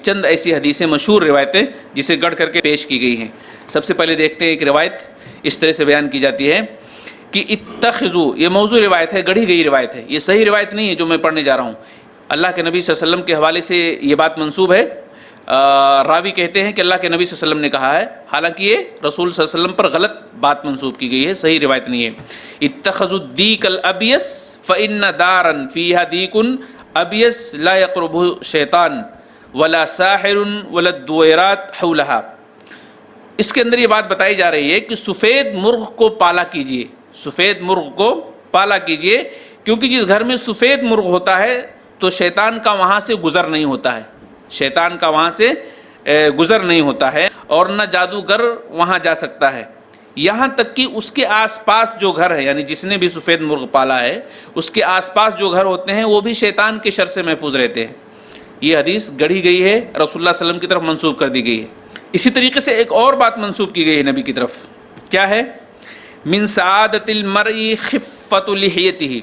چند ایسی حدیثیں مشہور روایتیں جسے گڑھ کر کے پیش کی گئی ہیں۔ سب سے پہلے دیکھتے ہیں ایک روایت اس طرح سے بیان کی جاتی ہے کہ اتخذوا، یہ موضوع روایت ہے، گڑھی گئی روایت ہے، یہ صحیح روایت نہیں ہے جو میں پڑھنے جا رہا ہوں۔ اللہ کے نبی صلی اللہ علیہ وسلم کے حوالے سے یہ بات منسوب ہے، راوی کہتے ہیں کہ اللہ کے نبی صلی اللہ علیہ وسلم نے کہا ہے، حالانکہ یہ رسول صلی اللہ علیہ وسلم پر غلط بات منسوب کی گئی ہے، صحیح روایت نہیں ہے۔ اتخذوا الدیک الابیس فإن دارا فیہا دیک ابیس لا یقربہ شیطان ولا ساحر ولا الدویرات حولہا۔ اس کے اندر یہ بات بتائی جا رہی ہے کہ سفید مرغ کو پالا کیجئے، سفید مرغ کو پالا کیجئے، کیونکہ جس گھر میں سفید مرغ ہوتا ہے تو شیطان کا وہاں سے گزر نہیں ہوتا ہے، شیطان کا وہاں سے گزر نہیں ہوتا ہے، اور نہ جادوگر وہاں جا سکتا ہے، یہاں تک کہ اس کے آس پاس جو گھر ہے، یعنی جس نے بھی سفید مرغ پالا ہے اس کے آس پاس جو گھر ہوتے ہیں وہ بھی شیطان کے شر سے محفوظ رہتے ہیں۔ یہ حدیث گڑھی گئی ہے، رسول اللہ صلی اللہ علیہ وسلم کی طرف منسوب کر دی گئی ہے۔ اسی طریقے سے ایک اور بات منسوب کی گئی ہے نبی کی طرف، کیا ہے؟ من سعادت المرء خفت لحیتہ،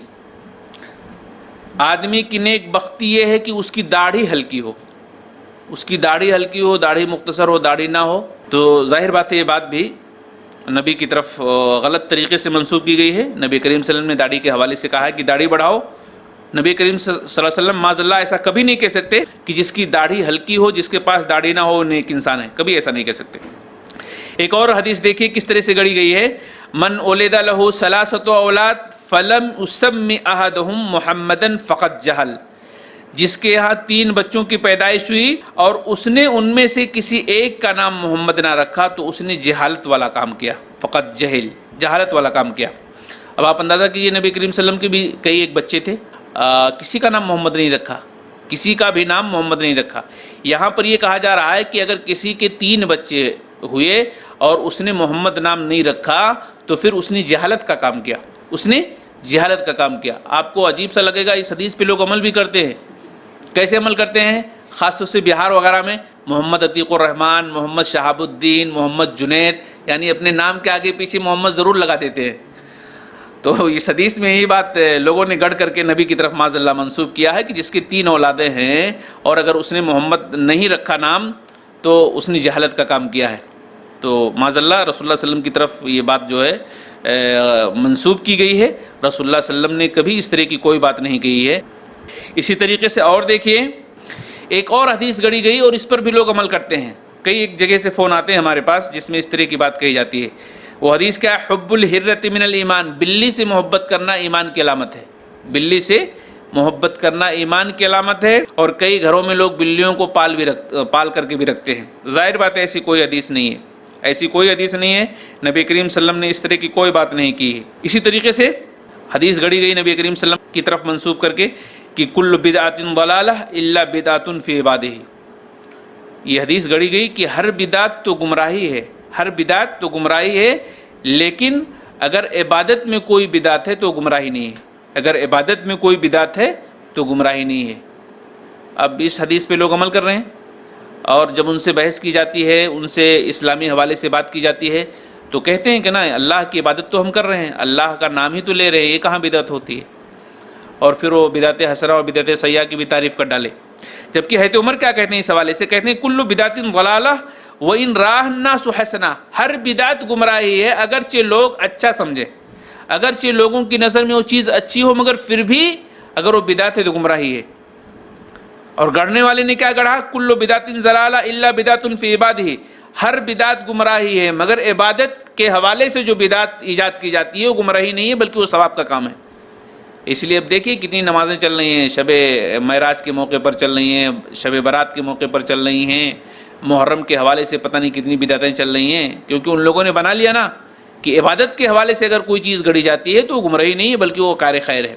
آدمی کی نیک بختی یہ ہے کہ اس کی داڑھی ہلکی ہو، اس کی داڑھی ہلکی ہو، داڑھی مختصر ہو، داڑھی نہ ہو۔ تو ظاہر بات ہے یہ بات بھی نبی کی طرف غلط طریقے سے منسوب کی گئی ہے۔ نبی کریم صلی اللہ علیہ وسلم نے داڑھی کے حوالے سے کہا ہے کہ داڑھی بڑھاؤ، نبی کریم صلی اللہ علیہ وسلم معاذ اللہ ایسا کبھی نہیں کہہ سکتے کہ جس کی داڑھی ہلکی ہو، جس کے پاس داڑھی نہ ہو وہ نیک انسان ہے، کبھی ایسا نہیں کہہ سکتے۔ ایک اور حدیث دیکھیے کس طرح سے گڑھی گئی ہے، من اولد لہ ثلاثۃ اولاد فلم اسم احدہم محمدا فقد جہل، جس کے یہاں 3 بچوں کی پیدائش ہوئی اور اس نے ان میں سے کسی ایک کا نام محمد نہ رکھا تو اس نے جہالت والا کام کیا، فقط جہل، جہالت والا کام کیا۔ اب آپ اندازہ کیجیے نبی کریم صلی اللہ علیہ وسلم کے بھی کئی ایک بچے تھے، کسی کا نام محمد نہیں رکھا، کسی کا بھی نام محمد نہیں رکھا۔ یہاں پر یہ کہا جا رہا ہے کہ اگر کسی کے 3 بچے ہوئے اور اس نے محمد نام نہیں رکھا تو پھر اس نے جہالت کا کام کیا، اس نے جہالت کا کام کیا۔ آپ کو عجیب سا لگے گا، اس حدیث پہ لوگ عمل بھی کرتے ہیں۔ کیسے عمل کرتے ہیں؟ خاص طور سے بہار وغیرہ میں محمد عتیق الرحمن، محمد شہاب الدین، محمد جنید، یعنی اپنے نام کے آگے پیچھے محمد ضرور لگا دیتے ہیں۔ تو اس حدیث میں یہی بات لوگوں نے گڑھ کر کے نبی کی طرف معاذ اللہ منسوب کیا ہے کہ جس کی 3 اولادیں ہیں اور اگر اس نے محمد نہیں رکھا نام تو اس نے جہالت کا کام کیا ہے۔ تو معاذ اللہ رسول اللہ صلی اللہ علیہ وسلم کی طرف یہ بات جو ہے منسوب کی گئی ہے، رسول اللہ صلی اللہ علیہ وسلم نے کبھی اس طرح کی کوئی بات نہیں کہی ہے۔ اسی طریقے سے اور دیکھیے ایک اور حدیث گڑھی گئی اور اس پر بھی لوگ عمل کرتے ہیں۔ کئی ایک جگہ سے فون آتے ہیں ہمارے پاس جس میں اس طرح کی بات کہی جاتی ہے۔ وہ حدیث کیا ہے؟ حب الحرۃ من الایمان، بلی سے محبت کرنا ایمان کی علامت ہے، بلی سے محبت کرنا ایمان کی علامت ہے۔ اور کئی گھروں میں لوگ بلیوں کو پال کر کے بھی رکھتے ہیں۔ ظاہر بات ہے ایسی کوئی حدیث نہیں ہے، ایسی کوئی حدیث نہیں ہے، نبی کریم صلی اللہ علیہ وسلم نے اس طرح کی کوئی بات نہیں کی ہے۔ اسی طریقے سے حدیث گڑھی گئی نبی کریم صلی اللہ علیہ وسلم کی طرف منسوب کر کے کہ کل بدعۃ ضلالہ الا بدعۃ فی عبادہ، یہ حدیث گڑھی گئی کہ ہر بدعت تو گمراہی ہے، ہر بدعت تو گمراہی ہے، لیکن اگر عبادت میں کوئی بدعت ہے تو گمراہی نہیں ہے، اگر عبادت میں کوئی بدعت ہے تو گمراہی نہیں ہے۔ اب اس حدیث پہ لوگ عمل کر رہے ہیں اور جب ان سے بحث کی جاتی ہے، ان سے اسلامی حوالے سے بات کی جاتی ہے تو کہتے ہیں کہ نا اللہ کی عبادت تو ہم کر رہے ہیں، اللہ کا نام ہی تو لے رہے ہیں، یہ کہاں بدعت ہوتی ہے؟ اور پھر وہ بدعت حسنہ اور بدعت سیئہ کی بھی تعریف کر ڈالے۔ جبکہ حضرت عمر کیا کہتے ہیں اس حوالے سے؟ کہتے ہیں کل بدعت ضلالہ وان راہ الناس حسنہ، ہر بدعت گمراہی ہے اگرچہ لوگ اچھا سمجھیں، اگرچہ لوگوں کی نظر میں وہ چیز اچھی ہو مگر پھر بھی اگر وہ بدعت ہے تو گمراہی ہے۔ اور گڑھنے والے نے کیا گڑھا؟ کل بدعت ضلالہ الا بدعۃ فی عبادہ، ہر بدعت گمراہی ہے مگر عبادت کے حوالے سے جو بدعت ایجاد کی جاتی ہے وہ گمراہی نہیں ہے بلکہ وہ ثواب کا کام ہے۔ اس لیے اب دیکھیے کتنی نمازیں چل رہی ہیں، شب معراج کے موقع پر چل رہی ہیں، شب برات کے موقع پر چل رہی ہیں، محرم کے حوالے سے پتہ نہیں کتنی بدعتیں چل رہی ہیں، کیونکہ ان لوگوں نے بنا لیا نا کہ عبادت کے حوالے سے اگر کوئی چیز گڑھی جاتی ہے تو وہ گمراہی نہیں ہے بلکہ وہ کار خیر ہے۔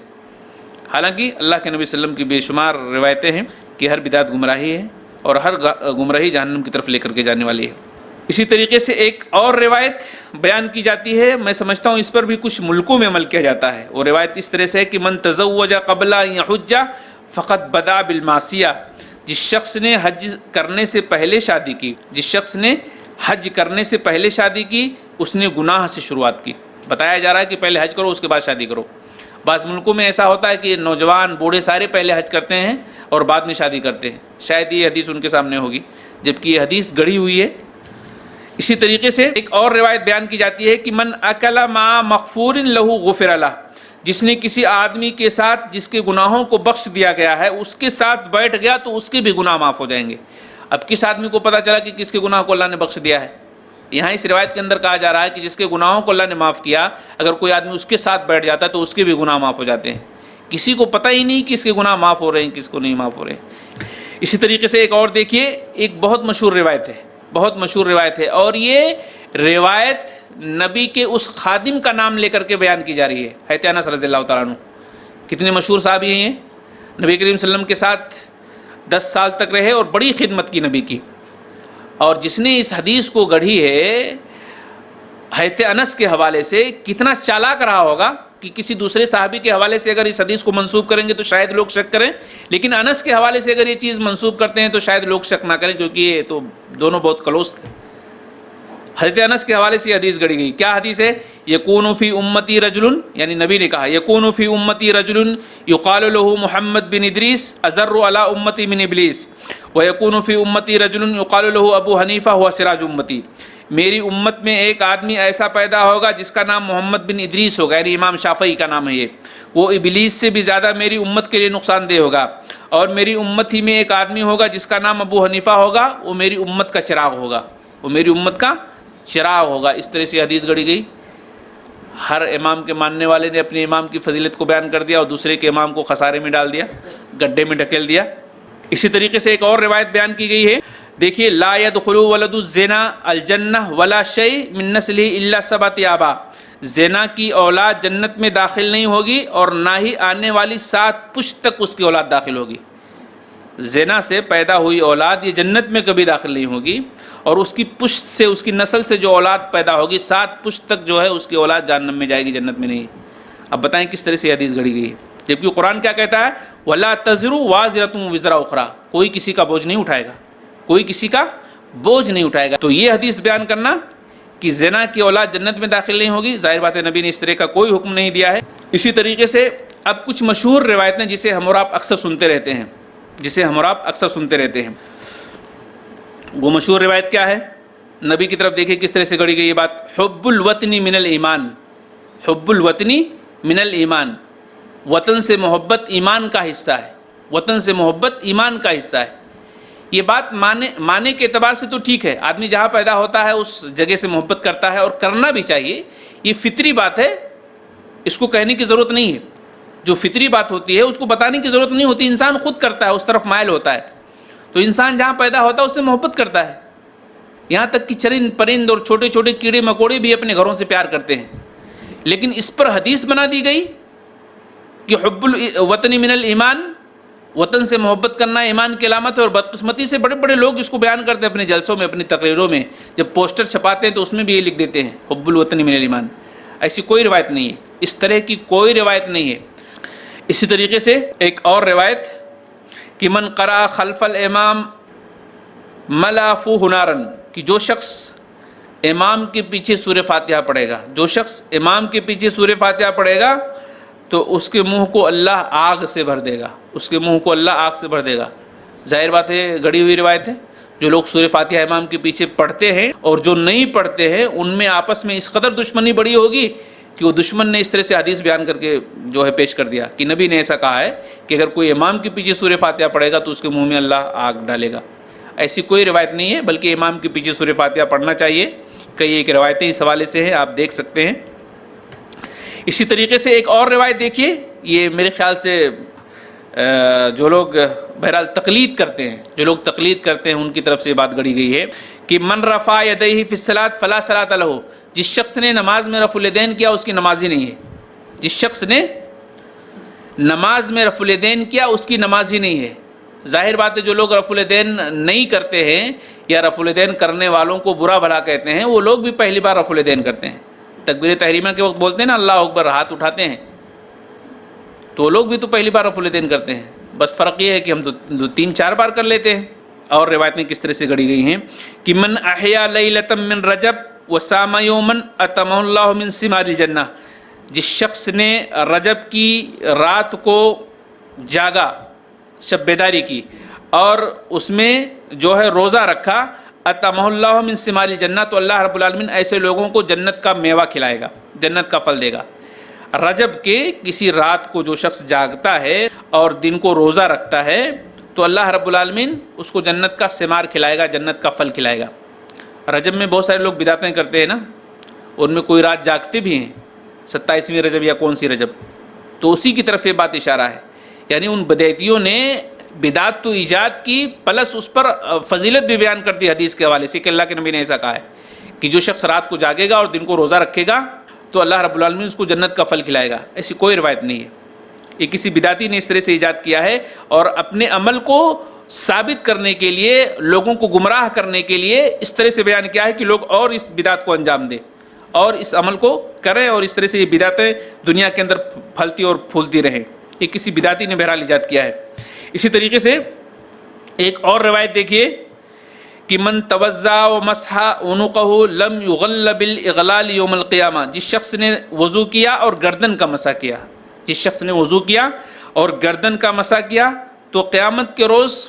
حالانکہ اللہ کے نبی صلی اللہ علیہ وسلم کی بے شمار روایتیں ہیں کہ ہر بدعت گمراہی ہے اور ہر گمراہی جہنم کی طرف لے کر کے جانے والی ہے۔ اسی طریقے سے ایک اور روایت بیان کی جاتی ہے، میں سمجھتا ہوں اس پر بھی کچھ ملکوں میں عمل کیا جاتا ہے۔ وہ روایت اس طرح سے ہے کہ من تزوج قبل ان یحج فقد بدا بالمعصیہ، جس شخص نے حج کرنے سے پہلے شادی کی، جس شخص نے حج کرنے سے پہلے شادی کی اس نے گناہ سے شروعات کی۔ بتایا جا رہا ہے کہ پہلے حج کرو اس کے بعد شادی کرو، بعض ملکوں میں ایسا ہوتا ہے کہ نوجوان بوڑھے سارے پہلے حج کرتے ہیں اور بعد میں شادی کرتے ہیں، شاید یہ حدیث ان کے سامنے ہوگی، جبکہ یہ حدیث گڑھی ہوئی ہے۔ اسی طریقے سے ایک اور روایت بیان کی جاتی ہے کہ من اکل مع مغفور لہ غفر لہ، جس نے کسی آدمی کے ساتھ جس کے گناہوں کو بخش دیا گیا ہے اس کے ساتھ بیٹھ گیا تو اس کے بھی گناہ معاف ہو جائیں گے۔ اب کس آدمی کو پتہ چلا کہ کس کے گناہ کو اللہ نے بخش دیا ہے؟ یہاں اس روایت کے اندر کہا جا رہا ہے کہ جس کے گناہوں کو اللہ نے معاف کیا، اگر کوئی آدمی اس کے ساتھ بیٹھ جاتا ہے تو اس کے بھی گناہ معاف ہو جاتے ہیں۔ کسی کو پتہ ہی نہیں کس کے گناہ معاف ہو رہے ہیں کس کو نہیں معاف ہو رہے ہیں۔ اسی طریقے سے ایک اور دیکھیے، ایک بہت مشہور روایت ہے، بہت مشہور روایت ہے، اور یہ روایت نبی کے اس خادم کا نام لے کر کے بیان کی جا رہی ہے، حضرت انس رضی اللہ تعالیٰ عنہ۔ کتنے مشہور صحابی ہیں یہ، نبی کریم صلی اللہ علیہ وسلم کے ساتھ 10 سال تک رہے اور بڑی خدمت کی نبی کی، اور جس نے اس حدیث کو گڑھی ہے حضرت انس کے حوالے سے، کتنا چالاک رہا ہوگا کہ کسی دوسرے صحابی کے حوالے سے اگر اس حدیث کو منسوب کریں گے تو شاید لوگ شک کریں، لیکن انس کے حوالے سے اگر یہ چیز منسوب کرتے ہیں تو شاید لوگ شک نہ کریں، کیونکہ یہ تو دونوں بہت کلوز تھے۔ حضرت انس کے حوالے سے یہ حدیث گڑھی گئی۔ کیا حدیث ہے؟ یکون فی امتی رجل، یعنی نبی نے کہا یکون فی امتی رجل یقال له محمد بن ادریس اضر علی امتی من ابلیس ویکون فی امتی رجل یقال له ابو حنیفہ هو سراج امتی۔ میری امت میں ایک آدمی ایسا پیدا ہوگا جس کا نام محمد بن ادریس ہوگا، یعنی امام شافعی کا نام ہے یہ، وہ ابلیس سے بھی زیادہ میری امت کے لیے نقصان دہ ہوگا، اور میری امت ہی میں ایک آدمی ہوگا جس کا نام ابو حنیفہ ہوگا، وہ میری امت کا چراغ ہوگا، وہ میری امت کا چراغ ہوگا۔ اس طرح سے حدیث گڑھی گئی۔ ہر امام کے ماننے والے نے اپنے امام کی فضیلت کو بیان کر دیا اور دوسرے کے امام کو خسارے میں ڈال دیا، گڈھے میں ڈھکیل دیا۔ اسی طریقے سے ایک اور روایت بیان کی گئی ہے، دیکھیے لا يدخل ولد الزنا الجنہ ولا شیء من نسلہ الا سبعۃ آباء، زنا کی اولاد جنت میں داخل نہیں ہوگی اور نہ ہی آنے والی 7 پشت تک اس کی اولاد داخل ہوگی۔ زنا سے پیدا ہوئی اولاد یہ جنت میں کبھی داخل نہیں ہوگی، اور اس کی پشت سے، اس کی نسل سے جو اولاد پیدا ہوگی 7 پشت تک جو ہے اس کی اولاد جہنم میں جائے گی، جنت میں نہیں۔ اب بتائیں کس طرح سے یہ حدیث گڑھی گئی ہے، جبکہ قرآن کیا کہتا ہے؟ وَلَا تَزِرُ وَازِرَةٌ وِزْرَ أُخْرَىٰ، کوئی کسی کا بوجھ نہیں اٹھائے گا، کوئی کسی کا بوجھ نہیں اٹھائے گا۔ تو یہ حدیث بیان کرنا کہ زنا کی اولاد جنت میں داخل نہیں ہوگی، ظاہر بات ہے نبی نے اس طرح کا کوئی حکم نہیں دیا ہے۔ اسی طریقے سے اب کچھ مشہور روایتیں جسے ہم اور آپ اکثر سنتے رہتے ہیں، جسے ہم اور آپ اکثر سنتے رہتے ہیں، وہ مشہور روایت کیا ہے؟ نبی کی طرف دیکھیں کس طرح سے گڑھی گئی یہ بات، حب الوطن من الایمان، حب الوطن من الایمان، وطن سے محبت ایمان کا حصہ ہے، وطن سے محبت ایمان کا حصہ ہے۔ یہ بات معنی کے اعتبار سے تو ٹھیک ہے، آدمی جہاں پیدا ہوتا ہے اس جگہ سے محبت کرتا ہے، اور کرنا بھی چاہیے، یہ فطری بات ہے، اس کو کہنے کی ضرورت نہیں ہے۔ جو فطری بات ہوتی ہے اس کو بتانے کی ضرورت نہیں ہوتی، انسان خود کرتا ہے، اس طرف مائل ہوتا ہے۔ تو انسان جہاں پیدا ہوتا ہے اس سے محبت کرتا ہے، یہاں تک کہ چرند پرند اور چھوٹے چھوٹے کیڑے مکوڑے بھی اپنے گھروں سے پیار کرتے ہیں، لیکن اس پر حدیث بنا دی گئی کہ حب الوطن من الایمان، وطن سے محبت کرنا ایمان کی علامت ہے۔ اور بدقسمتی سے بڑے بڑے لوگ اس کو بیان کرتے ہیں اپنے جلسوں میں، اپنی تقریروں میں، جب پوسٹر چھپاتے ہیں تو اس میں بھی یہ لکھ دیتے ہیں حب الوطن من الایمان۔ ایسی کوئی روایت نہیں ہے، اس طرح کی کوئی روایت نہیں ہے۔ اسی طریقے سے ایک اور روایت کہ من قرأ خلف الامام ملا فوہ نارا، کہ جو شخص امام کے پیچھے سورہ فاتحہ پڑھے گا، جو شخص امام کے پیچھے سورہ فاتحہ پڑھے گا تو اس کے منہ کو اللہ آگ سے بھر دے گا، اس کے منہ کو اللہ آگ سے بھر دے گا۔ ظاہر بات ہے گڑھی ہوئی روایت ہے، جو لوگ سورہ فاتحہ امام کے پیچھے پڑھتے ہیں اور جو نہیں پڑھتے ہیں ان میں آپس میں اس قدر دشمنی بڑی ہوگی کہ وہ دشمن نے اس طرح سے حدیث بیان کر کے جو ہے پیش کر دیا کہ نبی نے ایسا کہا ہے کہ اگر کوئی امام کے پیچھے سورہ فاتحہ پڑھے گا تو اس کے منہ میں اللہ آگ ڈالے گا۔ ایسی کوئی روایت نہیں ہے، بلکہ امام کے پیچھے سورہ فاتحہ پڑھنا چاہیے۔ کئی ایک روایتیں اس حوالے سے ہیں، آپ دیکھ سکتے ہیں۔ اسی طریقے سے ایک اور روایت دیکھیے، یہ میرے خیال سے جو لوگ بہرحال تقلید کرتے ہیں، جو لوگ تقلید کرتے ہیں ان کی طرف سے یہ بات گڑھی گئی ہے کہ من رفع یدیہ فی الصلاۃ فلا صلاۃ لہ، جس شخص نے نماز میں رفع الیدین کیا اس کی نماز ہی نہیں ہے، جس شخص نے نماز میں رفع الیدین کیا اس کی نماز ہی نہیں ہے۔ ظاہر بات ہے جو لوگ رفع الیدین نہیں کرتے ہیں یا رفع الیدین کرنے والوں کو برا بھلا کہتے ہیں، وہ لوگ بھی پہلی بار رفع الیدین کرتے ہیں۔ تکبیر تحریمہ کے وقت بولتے ہیں نا اللہ اکبر، ہاتھ اٹھاتے ہیں، تو وہ لوگ بھی تو پہلی بار رفع الیدین کرتے ہیں، بس فرق یہ ہے کہ ہم تو 3-4 بار کر لیتے ہیں۔ اور روایتیں کس طرح سے گڑھی گئی ہیں کہ من احیا لیلۃ من رجب وصام یوما اتمہ اللہ من ثمار الجنہ، جس شخص نے رجب کی رات کو جاگا، شب بیداری کی، اور اس میں جو ہے روزہ رکھا، اطعمہ اللہ من ثمار الجنہ، تو اللہ رب العالمین ایسے لوگوں کو جنت کا میوہ کھلائے گا، جنت کا پھل دے گا۔ رجب کے کسی رات کو جو شخص جاگتا ہے اور دن کو روزہ رکھتا ہے تو اللہ رب العالمین اس کو جنت کا ثمار کھلائے گا، جنت کا پھل کھلائے گا۔ رجب میں بہت سارے لوگ بدعتیں کرتے ہیں نا، ان میں کوئی رات جاگتے بھی ہیں، 27ویں رجب یا کون سی رجب، تو اسی کی طرف یہ بات اشارہ ہے، یعنی ان بدعتیوں نے بدعت تو ایجاد کی، پلس اس پر فضیلت بھی بیان کر دی حدیث کے حوالے سے کہ اللہ کے نبی نے ایسا کہا ہے کہ جو شخص رات کو جاگے گا اور دن کو روزہ رکھے گا تو اللہ رب العالمین اس کو جنت کا پھل کھلائے گا۔ ایسی کوئی روایت نہیں ہے، یہ کسی بدعتی نے اس طرح سے ایجاد کیا ہے، اور اپنے عمل کو ثابت کرنے کے لیے، لوگوں کو گمراہ کرنے کے لیے اس طرح سے بیان کیا ہے کہ لوگ اور اس بدعت کو انجام دیں اور اس عمل کو کریں، اور اس طرح سے یہ بدعتیں دنیا کے اندر پھلتی اور پھولتی رہیں۔ یہ کسی بدعتی نے بہرحال ایجاد کیا ہے۔ اسی طریقے سے ایک اور روایت دیکھیے کہ من توضا و مسح عنقہ لم یغل بالاغلال یوم القیامہ، جس شخص نے وضو کیا اور گردن کا مسح کیا، جس شخص نے وضو کیا اور گردن کا مسح کیا تو قیامت کے روز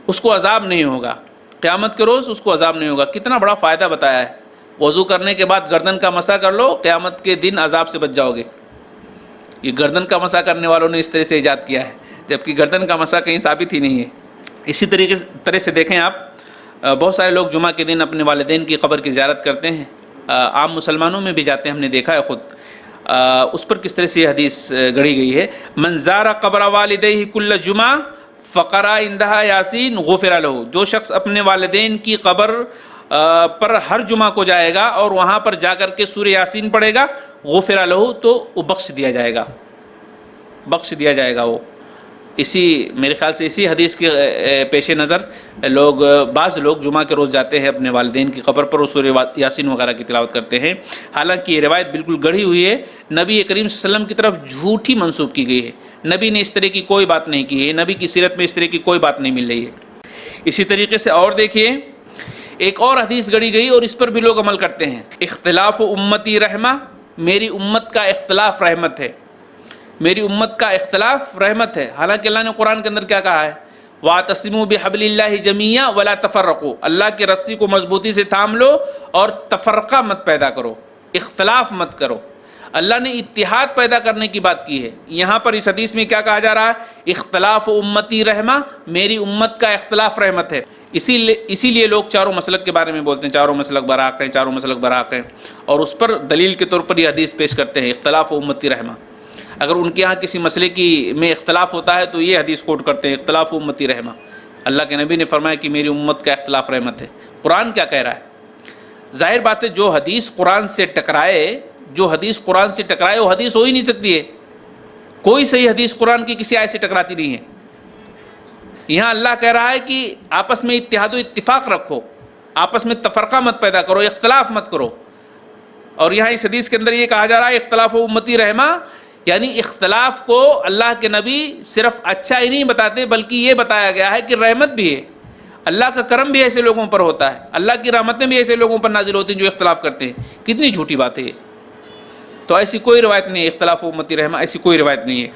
اس کو عذاب نہیں ہوگا، قیامت کے روز اس کو عذاب نہیں ہوگا۔ کتنا بڑا فائدہ بتایا ہے، وضو کرنے کے بعد گردن کا مسح کر لو، قیامت کے دن عذاب سے بچ جاؤ گے۔ یہ گردن کا مسح کرنے والوں نے اس طرح سے ایجاد کیا ہے، جبکہ گردن کا مسح کہیں ثابت ہی نہیں ہے۔ اسی طرح سے دیکھیں آپ، بہت سارے لوگ جمعہ کے دن اپنے والدین کی قبر کی زیارت کرتے ہیں، عام مسلمانوں میں بھی جاتے ہیں، ہم نے دیکھا ہے خود۔ اس پر کس طرح سے یہ حدیث گڑھی گئی ہے، من زار قبر والدیہ کل جمعہ فقرأ عندها یاسین غفر لہ، جو شخص اپنے والدین کی قبر پر ہر جمعہ کو جائے گا اور وہاں پر جا کر کے سورہ یاسین پڑھے گا، غفر لہ، تو وہ بخش دیا جائے گا، بخش دیا جائے گا وہ۔ اسی میرے خیال سے اسی حدیث کے پیش نظر بعض لوگ جمعہ کے روز جاتے ہیں اپنے والدین کی قبر پر اور سورہ یاسین وغیرہ کی تلاوت کرتے ہیں، حالانکہ یہ روایت بالکل گڑھی ہوئی ہے، نبی کریم صلی اللہ علیہ وسلم کی طرف جھوٹی منسوب کی گئی ہے، نبی نے اس طرح کی کوئی بات نہیں کی ہے، نبی کی سیرت میں اس طرح کی کوئی بات نہیں مل رہی ہے۔ اسی طریقے سے اور دیکھیے، ایک اور حدیث گڑھی گئی اور اس پر بھی لوگ عمل کرتے ہیں، اختلاف امتی رحمہ، میری امت کا اختلاف رحمت ہے، میری امت کا اختلاف رحمت ہے۔ حالانکہ اللہ نے قرآن کے اندر کیا کہا ہے، وَاعْتَصِمُوا بِحَبْلِ اللَّهِ جَمِيعًا وَلَا تَفَرَّقُوا، اللہ کی رسی کو مضبوطی سے تھام لو اور تفرقہ مت پیدا کرو، اختلاف مت کرو۔ اللہ نے اتحاد پیدا کرنے کی بات کی ہے، یہاں پر اس حدیث میں کیا کہا جا رہا ہے، اختلاف امتی رحمہ، میری امت کا اختلاف رحمت ہے۔ اسی لیے لوگ چاروں مسلک کے بارے میں بولتے ہیں، چاروں مسلک برحق ہیں، چاروں مسلک برحق ہیں، اور اس پر دلیل کے طور پر یہ حدیث پیش کرتے ہیں، اختلاف امتی رحمہ۔ اگر ان کے ہاں کسی مسئلے میں اختلاف ہوتا ہے تو یہ حدیث کوٹ کرتے ہیں، اختلاف امتی رحمہ۔ اللہ کے نبی نے فرمایا کہ میری امت کا اختلاف رحمت ہے۔ قرآن کیا کہہ رہا ہے؟ ظاہر بات ہے جو حدیث قرآن سے ٹکرائے، جو حدیث قرآن سے ٹکرائے وہ حدیث ہو ہی نہیں سکتی ہے، کوئی صحیح حدیث قرآن کی کسی آیت سے ٹکراتی نہیں ہے۔ یہاں اللہ کہہ رہا ہے کہ آپس میں اتحاد و اتفاق رکھو، آپس میں تفرقہ مت پیدا کرو، اختلاف مت کرو، اور یہاں اس حدیث کے اندر یہ کہا جا رہا ہے اختلاف امتی رحمہ، یعنی اختلاف کو اللہ کے نبی صرف اچھا ہی نہیں بتاتے بلکہ یہ بتایا گیا ہے کہ رحمت بھی ہے، اللہ کا کرم بھی ایسے لوگوں پر ہوتا ہے، اللہ کی رحمتیں بھی ایسے لوگوں پر نازل ہوتی ہیں جو اختلاف کرتے ہیں۔ کتنی جھوٹی بات ہے یہ، تو ایسی کوئی روایت نہیں ہے، اختلاف امتی رحمہ ایسی کوئی روایت نہیں ہے۔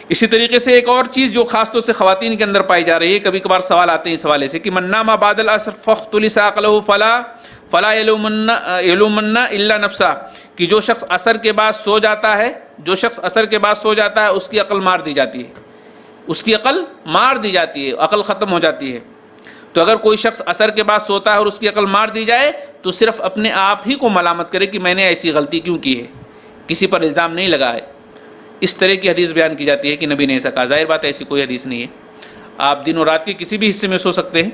اسی طریقے سے ایک اور چیز جو خاص طور سے خواتین کے اندر پائی جا رہی ہے، کبھی کبھار سوال آتے ہیں اس حوالے سے کہ من نام بعد العصر فاختلس عقلہ فلا یلومن الا نفسہ، کہ جو شخص عصر کے بعد سو جاتا ہے، جو شخص عصر کے بعد سو جاتا ہے اس کی عقل مار دی جاتی ہے، اس کی عقل مار دی جاتی ہے، عقل ختم ہو جاتی ہے۔ تو اگر کوئی شخص عصر کے بعد سوتا ہے اور اس کی عقل مار دی جائے تو صرف اپنے آپ ہی کو ملامت کرے کہ میں نے ایسی غلطی کیوں کی ہے، کسی پر الزام نہیں لگائے۔ اس طرح کی حدیث بیان کی جاتی ہے کہ نبی نے ایسا کہا۔ ظاہر بات ہے ایسی کوئی حدیث نہیں ہے۔ آپ دن اور رات کے کسی بھی حصے میں سو سکتے ہیں،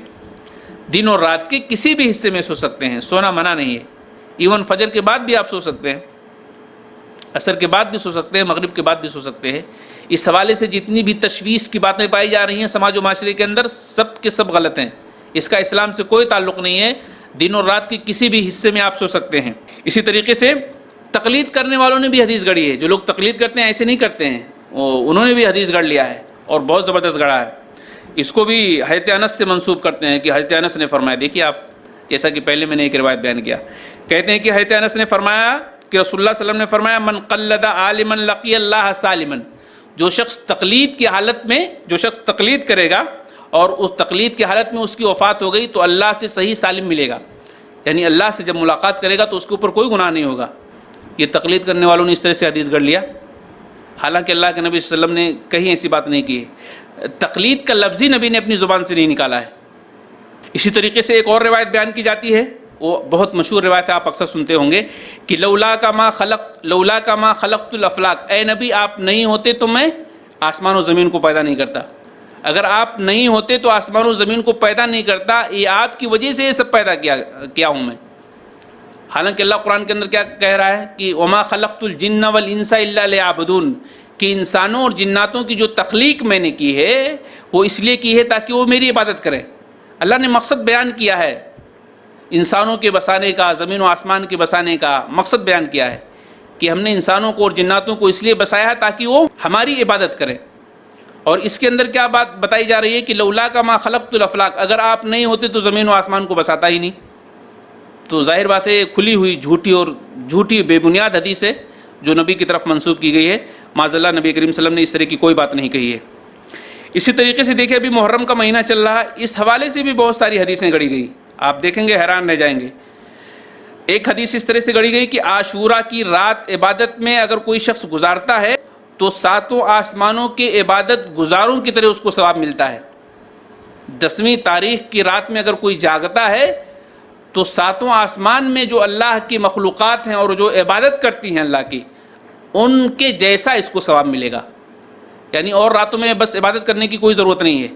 دن اور رات کے کسی بھی حصے میں سو سکتے ہیں، سونا منع نہیں ہے۔ ایون فجر کے بعد بھی آپ سو سکتے ہیں، عصر کے بعد بھی سو سکتے ہیں، مغرب کے بعد بھی سو سکتے ہیں۔ اس حوالے سے جتنی بھی تشویش کی باتیں پائی جا رہی ہیں سماج و معاشرے کے اندر، سب کے سب غلط ہیں، اس کا اسلام سے کوئی تعلق نہیں ہے۔ دن اور رات کے کسی بھی حصے میں آپ سو سکتے ہیں۔ اسی طریقے سے تقلید کرنے والوں نے بھی حدیث گڑھی ہے، جو لوگ تقلید کرتے ہیں ایسے نہیں کرتے ہیں، انہوں نے بھی حدیث گڑھ لیا ہے اور بہت زبردست گڑھا ہے۔ اس کو بھی حضرت انس سے منسوب کرتے ہیں کہ حضرت انس نے فرمایا، دیکھیے آپ، جیسا کہ پہلے میں نے ایک روایت بیان کیا، کہتے ہیں کہ حضرت انس نے فرمایا کہ رسول اللہ صلی اللہ علیہ وسلم نے فرمایا من قلد عالما لقی اللہ سالما، جو شخص تقلید کی حالت میں، جو شخص تقلید کرے گا اور اس تقلید کی حالت میں اس کی وفات ہو گئی تو اللہ سے صحیح سالم ملے گا، یعنی اللہ سے جب ملاقات کرے گا تو اس کے اوپر کوئی گناہ نہیں ہوگا۔ یہ تقلید کرنے والوں نے اس طرح سے حدیث گڑھ لیا، حالانکہ اللہ کے نبی صلی اللہ علیہ وسلم نے کہیں ایسی بات نہیں کی ہے، تقلید کا لفظ ہی نبی نے اپنی زبان سے نہیں نکالا ہے۔ اسی طریقے سے ایک اور روایت بیان کی جاتی ہے، وہ بہت مشہور روایت ہے، آپ اکثر سنتے ہوں گے کہ لولا کا ما خلقت الافلاق، اے نبی آپ نہیں ہوتے تو میں آسمان و زمین کو پیدا نہیں کرتا، اگر آپ نہیں ہوتے تو آسمان و زمین کو پیدا نہیں کرتا، یہ آپ کی وجہ سے یہ سب پیدا کیا ہوں میں۔ حالانکہ اللہ قرآن کے اندر کیا کہہ رہا ہے کہ وما خلقت الجن والانس الا لیعبدون، کہ انسانوں اور جناتوں کی جو تخلیق میں نے کی ہے وہ اس لیے کی ہے تاکہ وہ میری عبادت کریں۔ اللہ نے مقصد بیان کیا ہے، انسانوں کے بسانے کا، زمین و آسمان کے بسانے کا مقصد بیان کیا ہے کہ ہم نے انسانوں کو اور جناتوں کو اس لیے بسایا ہے تاکہ وہ ہماری عبادت کریں۔ اور اس کے اندر کیا بات بتائی جا رہی ہے کہ لولا کا ما خلقت الافلاق، اگر آپ نہیں ہوتے تو زمین و آسمان کو بساتا ہی نہیں۔ تو ظاہر بات ہے کھلی ہوئی جھوٹی بے بنیاد حدیث ہے جو نبی کی طرف منسوب کی گئی ہے، معاذ اللہ نبی کریم صلی اللہ علیہ وسلم نے اس طرح کی کوئی بات نہیں کہی ہے۔ اسی طریقے سے دیکھیں ابھی محرم کا مہینہ چل رہا ہے، اس حوالے سے بھی بہت ساری حدیثیں گڑھی گئی، آپ دیکھیں گے حیران رہ جائیں گے۔ ایک حدیث اس طرح سے گڑھی گئی کہ عاشورہ کی رات عبادت میں اگر کوئی شخص گزارتا ہے تو ساتوں آسمانوں کے عبادت گزاروں کی طرح اس کو ثواب ملتا ہے۔ 10ویں تاریخ کی رات میں اگر کوئی جاگتا ہے تو ساتوں آسمان میں جو اللہ کی مخلوقات ہیں اور جو عبادت کرتی ہیں اللہ کی، ان کے جیسا اس کو ثواب ملے گا۔ یعنی اور راتوں میں بس عبادت کرنے کی کوئی ضرورت نہیں ہے،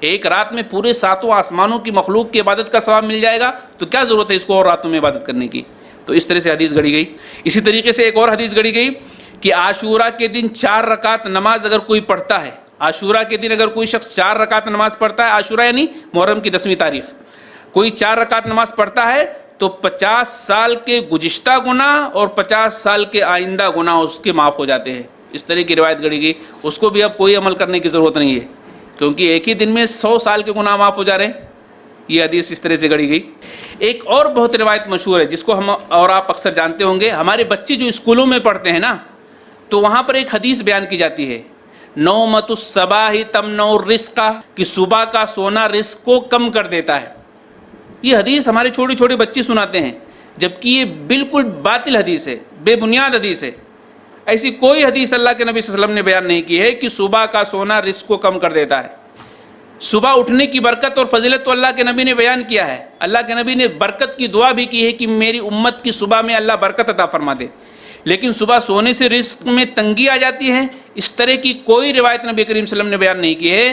ایک رات میں پورے ساتوں آسمانوں کی مخلوق کی عبادت کا ثواب مل جائے گا، تو کیا ضرورت ہے اس کو اور راتوں میں عبادت کرنے کی؟ تو اس طرح سے حدیث گڑھی گئی۔ اسی طریقے سے ایک اور حدیث گڑھی گئی کہ عاشورہ کے دن 4 رکعت نماز اگر کوئی پڑھتا ہے، عاشورہ کے دن اگر کوئی شخص 4 رکعت نماز پڑھتا ہے، عاشورہ یعنی محرم کی 10ویں تاریخ، کوئی 4 رکعت نماز پڑھتا ہے تو 50 سال کے گزشتہ گناہ اور 50 سال کے آئندہ گناہ اس کے معاف ہو جاتے ہیں۔ اس طرح کی روایت گڑھی گئی، اس کو بھی اب کوئی عمل کرنے کی ضرورت نہیں ہے کیونکہ ایک ہی دن میں 100 سال کے گناہ معاف ہو جا رہے ہیں۔ یہ حدیث اس طرح سے گڑھی گئی۔ ایک اور بہت روایت مشہور ہے جس کو ہم اور آپ اکثر جانتے ہوں گے، ہمارے بچے جو اسکولوں میں پڑھتے ہیں نا، تو وہاں پر ایک حدیث بیان کی جاتی ہے، نومۃ الصباح تمنع الرزق، کہ صبح کا سونا رزق کو کم کر دیتا ہے۔ یہ حدیث ہمارے چھوٹے چھوٹے بچے سناتے ہیں، جبکہ یہ بالکل باطل حدیث ہے، بے بنیاد حدیث ہے۔ ایسی کوئی حدیث اللہ کے نبی صلی اللہ علیہ وسلم نے بیان نہیں کی ہے کہ صبح کا سونا رزق کو کم کر دیتا ہے۔ صبح اٹھنے کی برکت اور فضیلت تو اللہ کے نبی نے بیان کیا ہے، اللہ کے نبی نے برکت کی دعا بھی کی ہے کہ میری امت کی صبح میں اللہ برکت عطا فرما دے، لیکن صبح سونے سے رزق میں تنگی آ جاتی ہے، اس طرح کی کوئی روایت نبی کریم صلی اللہ علیہ وسلم نے بیان نہیں کی ہے۔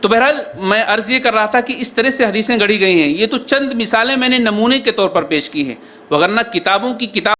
تو بہرحال میں عرض یہ کر رہا تھا کہ اس طرح سے حدیثیں گڑھی گئی ہیں، یہ تو چند مثالیں میں نے نمونے کے طور پر پیش کی ہیں، وگرنہ کتابوں کی کتاب